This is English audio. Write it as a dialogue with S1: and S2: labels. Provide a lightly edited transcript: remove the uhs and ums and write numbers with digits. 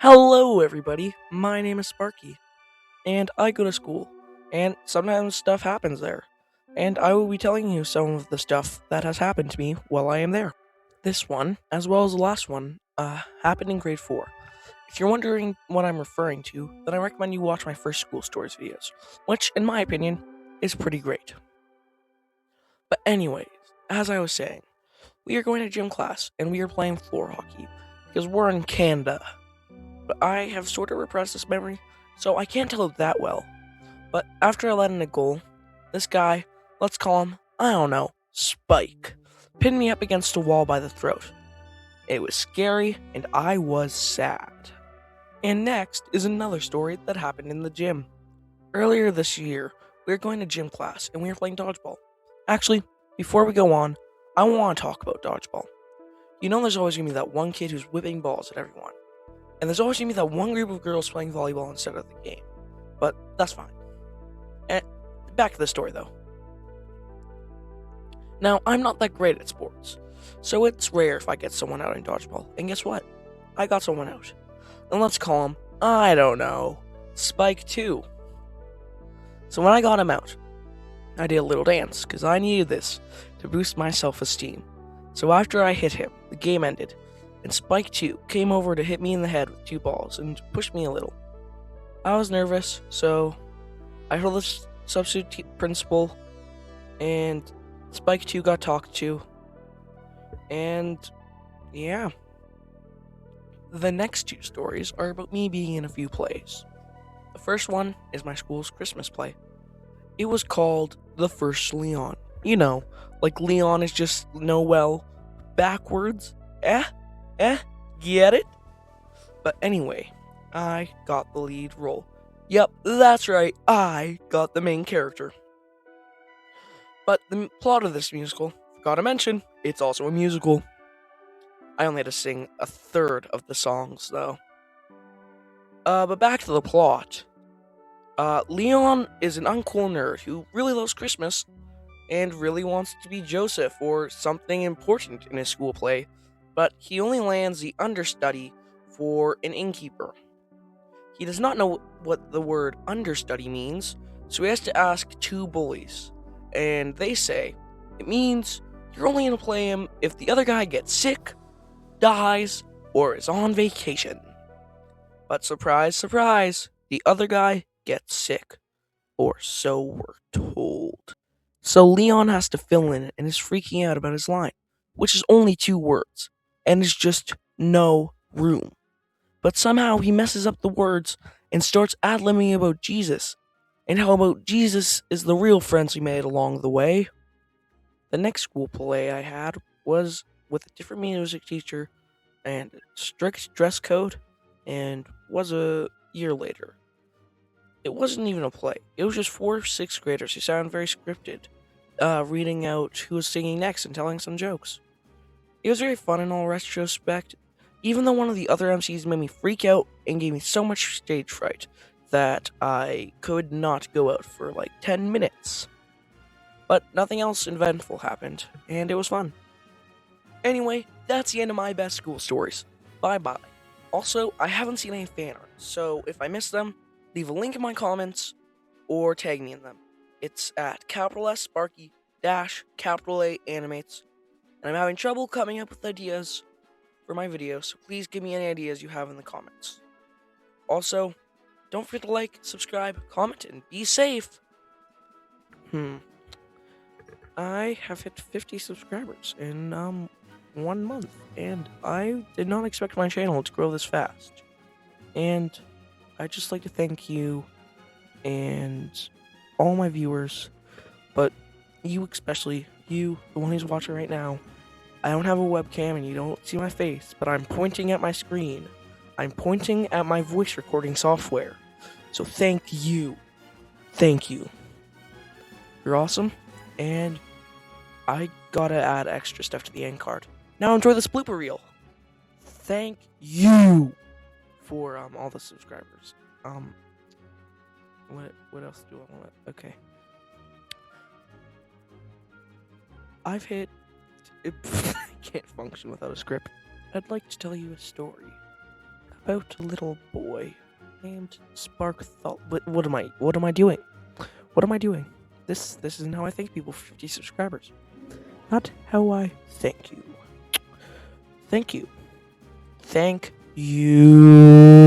S1: Hello, everybody. My name is Sparky, and I go to school, and sometimes stuff happens there. And I will be telling you some of the stuff that has happened to me while I am there. This one, as well as the last one, happened in grade 4. If you're wondering what I'm referring to, then I recommend you watch my first school stories videos, which, in my opinion, is pretty great. But, anyways, as I was saying, we are going to gym class, and we are playing floor hockey, because we're in Canada. But I have sort of repressed this memory, so I can't tell it that well. But after I let in a goal, this guy, let's call him, I don't know, Spike, pinned me up against a wall by the throat. It was scary, and I was sad. And next is another story that happened in the gym. Earlier this year, we were going to gym class, and we were playing dodgeball. Actually, before we go on, I want to talk about dodgeball. You know there's always going to be that one kid who's whipping balls at everyone. And there's always going to be that one group of girls playing volleyball instead of the game. But that's fine. And back to the story, though. Now, I'm not that great at sports, so it's rare if I get someone out in dodgeball. And guess what? I got someone out. And let's call him, I don't know, Spike 2. So when I got him out, I did a little dance, because I needed this to boost my self-esteem. So after I hit him, the game ended, and Spike 2 came over to hit me in the head with 2 balls and pushed me a little. I was nervous, so I told the substitute principal, and Spike 2 got talked to, and yeah. The next 2 stories are about me being in a few plays. The first one is my school's Christmas play. It was called The First Leon. You know, like Leon is just Noel backwards. Get it? But anyway, I got the lead role. Yep, that's right, I got the main character. But the plot of this musical, forgot to mention, it's also a musical. I only had to sing a third of the songs, though. But back to the plot. Leon is an uncool nerd who really loves Christmas and really wants to be Joseph or something important in his school play, but he only lands the understudy for an innkeeper. He does not know what the word understudy means, so he has to ask 2 bullies, and they say it means you're only going to play him if the other guy gets sick, dies, or is on vacation. But surprise, surprise, the other guy gets sick, or so we're told. So Leon has to fill in and is freaking out about his line, which is only 2 words, and is just no room. But somehow he messes up the words and starts ad-libbing about Jesus, and how about Jesus is the real friends we made along the way. The next school play I had was with a different music teacher and a strict dress code, and was a year later. It wasn't even a play. It was just 4 6th graders who sounded very scripted, reading out who was singing next and telling some jokes. It was very fun in all retrospect, even though one of the other MCs made me freak out and gave me so much stage fright that I could not go out for like 10 minutes. But nothing else eventful happened, and it was fun. Anyway, that's the end of my best school stories. Bye-bye. Also, I haven't seen any fan art, so if I miss them, leave a link in my comments or tag me in them. It's at capital S Sparky dash capital A Animates, and I'm having trouble coming up with ideas for my videos, so please give me any ideas you have in the comments. Also, don't forget to like, subscribe, comment, and be safe. I have hit 50 subscribers in 1 month, and I did not expect my channel to grow this fast. And I'd just like to thank you and all my viewers, but you especially, you, the one who's watching right now. I don't have a webcam and you don't see my face, but I'm pointing at my screen. I'm pointing at my voice recording software. So thank you. Thank you. You're awesome, and I gotta add extra stuff to the end card. Now enjoy this blooper reel. Thank you for all the subscribers. What else do I want to? Okay. I've hit. I can't function without a script. I'd like to tell you a story about a little boy named Sparkthol. What am I doing? What am I doing? This isn't how I thank people for 50 subscribers. Not how I thank you. Thank you. Thank you.